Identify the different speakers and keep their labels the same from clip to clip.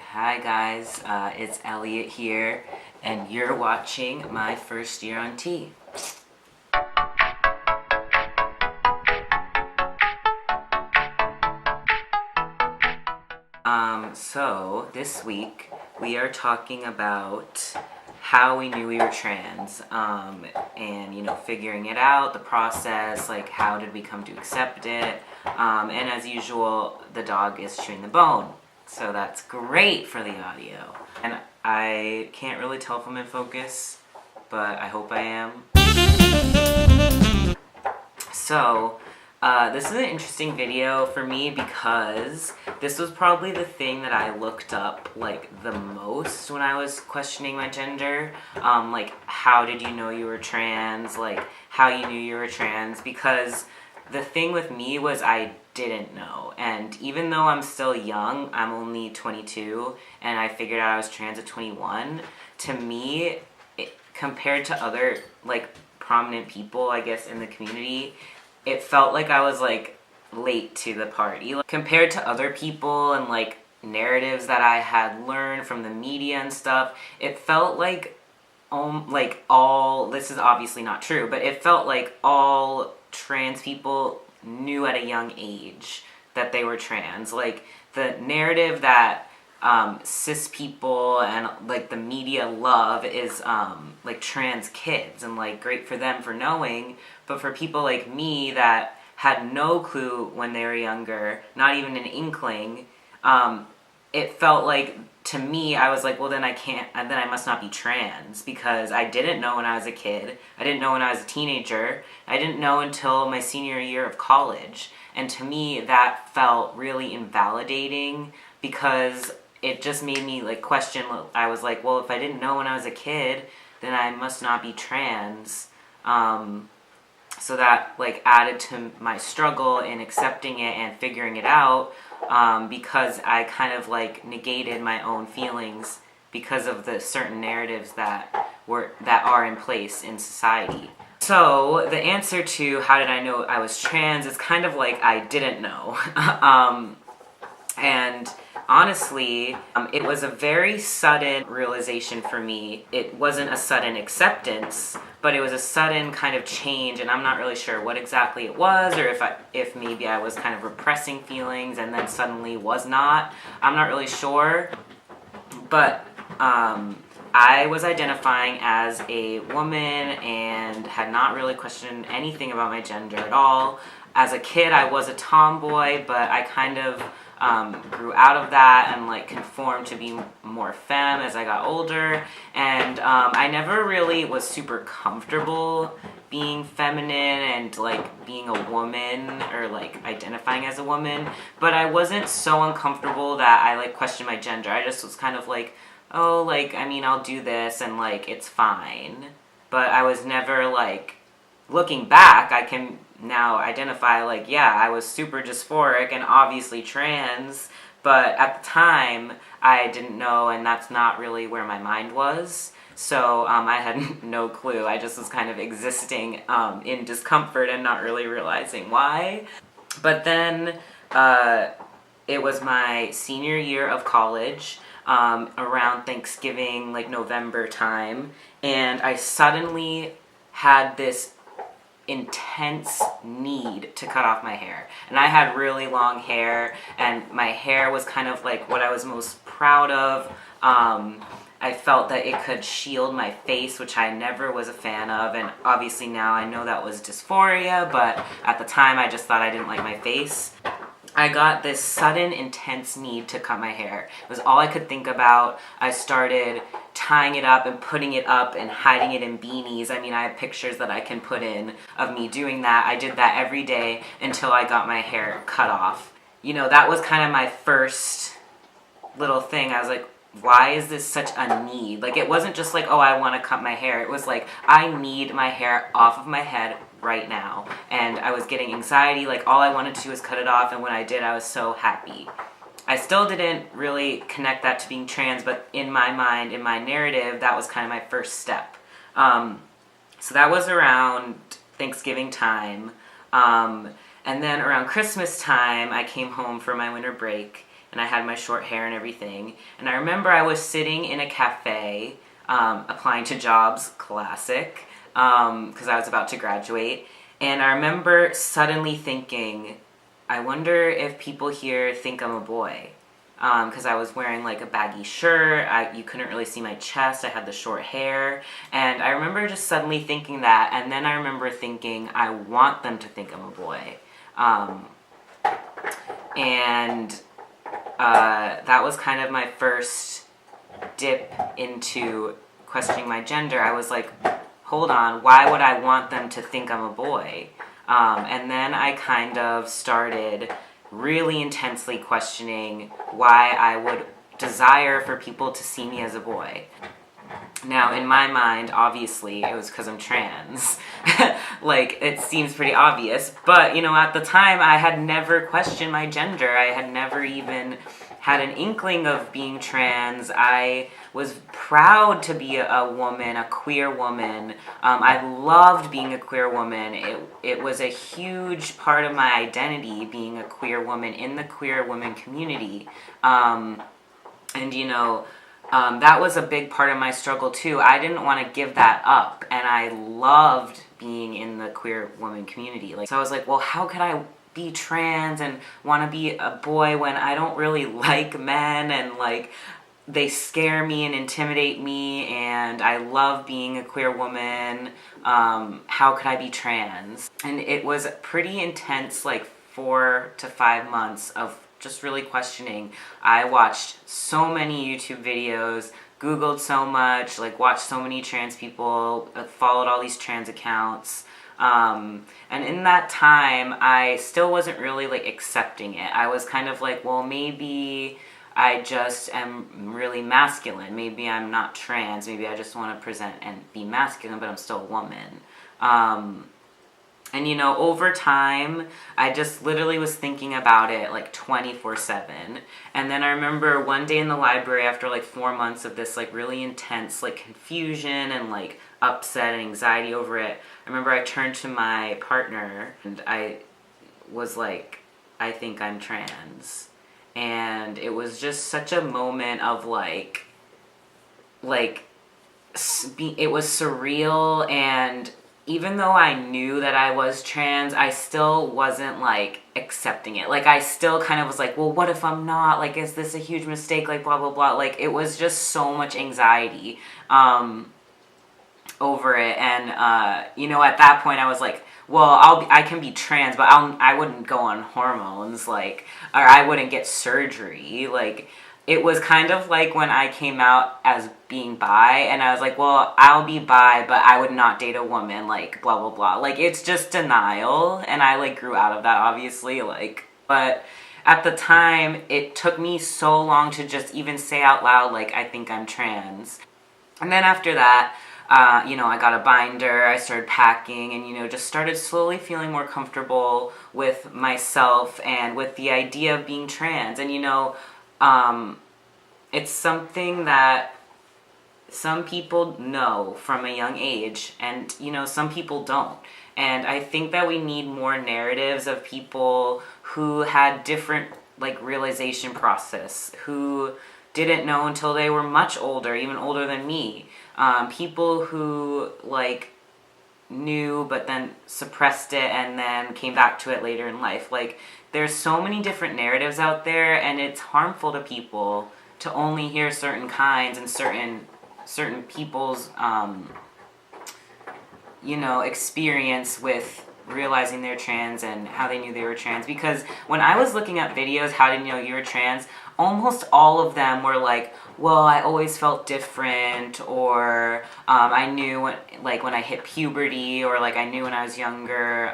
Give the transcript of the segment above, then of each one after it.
Speaker 1: Hi guys, it's Elliot here, and you're watching my first year on T. So this week we are talking about how we knew we were trans, and figuring it out, the process, like how did we come to accept it, and as usual, the dog is chewing the bone. So that's great for the audio. And I can't really tell if I'm in focus, but I hope I am. So, this is an interesting video for me because this was probably the thing that I looked up, like, the most when I was questioning my gender. Like, how did you know you were trans? Like, how you knew you were trans? Because the thing with me was I didn't know, and even though I'm still young, I'm only 22, and I figured out I was trans at 21, to me, compared to other, like, prominent people, I guess, in the community, it felt like I was, like, late to the party. Like, compared to other people and, like, narratives that I had learned from the media and stuff, it felt like all, this is obviously not true, but it felt like all trans people knew at a young age that they were trans. Like, the narrative that cis people and, like, the media love is, like, trans kids, and, like, great for them for knowing, but for people like me that had no clue when they were younger, not even an inkling, it felt like, to me, I was like, well, then I must not be trans, because I didn't know when I was a kid, I didn't know when I was a teenager, I didn't know until my senior year of college, and to me, that felt really invalidating, because it just made me, like, question. I was like, well, if I didn't know when I was a kid, then I must not be trans, so that, like, added to my struggle in accepting it and figuring it out, because I kind of, like, negated my own feelings because of the certain narratives that are in place in society. So the answer to how did I know I was trans is kind of like I didn't know. And honestly, it was a very sudden realization for me. It wasn't a sudden acceptance, but it was a sudden kind of change, and I'm not really sure what exactly it was, or if maybe I was kind of repressing feelings and then suddenly was not. I'm not really sure, but I was identifying as a woman and had not really questioned anything about my gender at all. As a kid, I was a tomboy, but I kind of grew out of that and, like, conformed to be more femme as I got older, and I never really was super comfortable being feminine and, like, being a woman or, like, identifying as a woman, but I wasn't so uncomfortable that I, like, questioned my gender. I just was kind of like, oh, like, I mean, I'll do this and, like, it's fine, but I was never, like, looking back, I can now identify, like, yeah, I was super dysphoric and obviously trans, but at the time, I didn't know, and that's not really where my mind was, so I had no clue. I just was kind of existing in discomfort and not really realizing why. But then, it was my senior year of college, around Thanksgiving, like, November time, and I suddenly had this intense need to cut off my hair. And I had really long hair, and my hair was kind of like what I was most proud of. I felt that it could shield my face, which I never was a fan of, and obviously now I know that was dysphoria, but at the time I just thought I didn't like my face. I got this sudden, intense need to cut my hair. It was all I could think about. I started tying it up and putting it up and hiding it in beanies. I mean, I have pictures that I can put in of me doing that. I did that every day until I got my hair cut off. You know, that was kind of my first little thing. I was like, why is this such a need? Like, it wasn't just like, oh, I want to cut my hair. It was like, I need my hair off of my head right now. And I was getting anxiety, like, all I wanted to do was cut it off, and when I did, I was so happy. I still didn't really connect that to being trans, but in my mind, in my narrative, that was kind of my first step. So that was around Thanksgiving time. And then around Christmas time, I came home for my winter break, and I had my short hair and everything. And I remember I was sitting in a cafe, applying to jobs, classic, because I was about to graduate. And I remember suddenly thinking, I wonder if people here think I'm a boy. Because I was wearing like a baggy shirt, you couldn't really see my chest, I had the short hair, and I remember just suddenly thinking that, and then I remember thinking, I want them to think I'm a boy. That was kind of my first dip into questioning my gender. I was like, hold on, why would I want them to think I'm a boy? And then I kind of started really intensely questioning why I would desire for people to see me as a boy. Now, in my mind, obviously, it was because I'm trans. Like, it seems pretty obvious, but, you know, at the time, I had never questioned my gender. I had never even had an inkling of being trans. I was proud to be a woman, a queer woman. I loved being a queer woman. It was a huge part of my identity, being a queer woman in the queer women community. And, you know, that was a big part of my struggle too. I didn't want to give that up, and I loved being in the queer woman community. So I was like, well, how could I be trans and want to be a boy when I don't really like men, and like they scare me and intimidate me, and I love being a queer woman. How could I be trans? And it was pretty intense, like 4 to 5 months of just really questioning. I watched so many YouTube videos, Googled so much, like watched so many trans people, followed all these trans accounts. And in that time, I still wasn't really like accepting it. I was kind of like, well, maybe I just am really masculine. Maybe I'm not trans. Maybe I just want to present and be masculine, but I'm still a woman. And, you know, over time, I just literally was thinking about it, like, 24/7. And then I remember one day in the library, after, like, 4 months of this, like, really intense, like, confusion and, like, upset and anxiety over it, I remember I turned to my partner, and I was like, I think I'm trans. And it was just such a moment of, like, it was surreal, and even though I knew that I was trans, I still wasn't, like, accepting it. Like, I still kind of was like, well, what if I'm not? Like, is this a huge mistake? Like, blah, blah, blah. Like, it was just so much anxiety over it. And, you know, at that point, I was like, well, I can be trans, but I wouldn't go on hormones, like, or I wouldn't get surgery. Like, it was kind of like when I came out as being bi, and I was like, well, I'll be bi, but I would not date a woman, like, blah, blah, blah. Like, it's just denial, and I, like, grew out of that, obviously, like, but at the time, it took me so long to just even say out loud, like, I think I'm trans. And then after that, you know, I got a binder, I started packing, and, you know, just started slowly feeling more comfortable with myself and with the idea of being trans. And, you know, it's something that some people know from a young age, and, you know, some people don't. And I think that we need more narratives of people who had different, like, realization process, who didn't know until they were much older, even older than me. People who, like, knew but then suppressed it and then came back to it later in life. Like, there's so many different narratives out there, and it's harmful to people to only hear certain kinds and certain people's, you know, experience with realizing they're trans and how they knew they were trans. Because when I was looking at videos, how did you know you were trans, almost all of them were like, well, I always felt different, or I knew when I hit puberty, or like I knew when I was younger,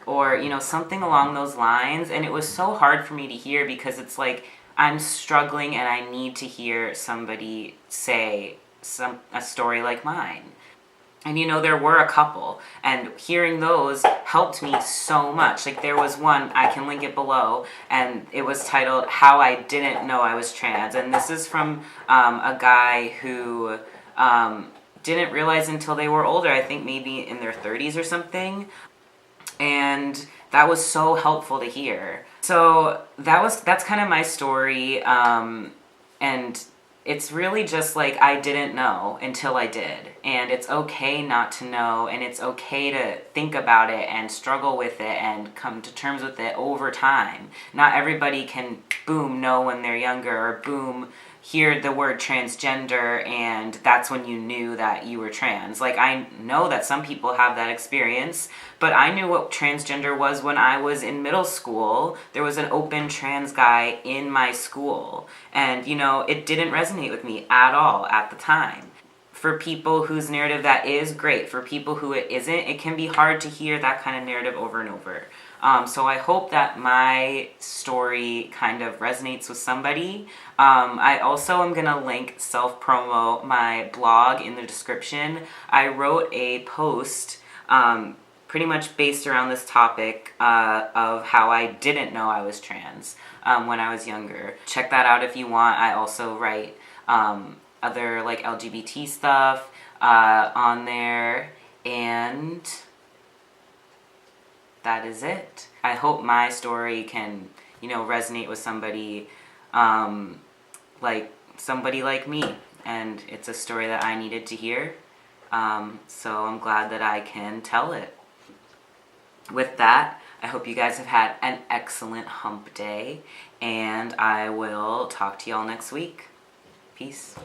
Speaker 1: or, you know, something along those lines. And it was so hard for me to hear, because it's like I'm struggling and I need to hear somebody say a story like mine. And, you know, there were a couple, and hearing those helped me so much. Like, there was one, I can link it below, and it was titled, How I Didn't Know I Was Trans. And this is from a guy who didn't realize until they were older, I think maybe in their 30s or something. And that was so helpful to hear. So that's kind of my story, and it's really just like I didn't know until I did. And it's okay not to know, and it's okay to think about it and struggle with it and come to terms with it over time. Not everybody can, boom, know when they're younger, or boom, hear the word transgender and that's when you knew that you were trans. Like, I know that some people have that experience, but I knew what transgender was when I was in middle school. There was an open trans guy in my school, and it didn't resonate with me at all at the time. For people whose narrative that is, great. For people who it isn't, it can be hard to hear that kind of narrative over and over. So I hope that my story kind of resonates with somebody. I also am going to link self-promo my blog in the description. I wrote a post pretty much based around this topic of how I didn't know I was trans when I was younger. Check that out if you want. I also write other like LGBT stuff on there, and that is it. I hope my story can, resonate with somebody like me, and it's a story that I needed to hear. So I'm glad that I can tell it. With that, I hope you guys have had an excellent hump day, and I will talk to y'all next week. Peace.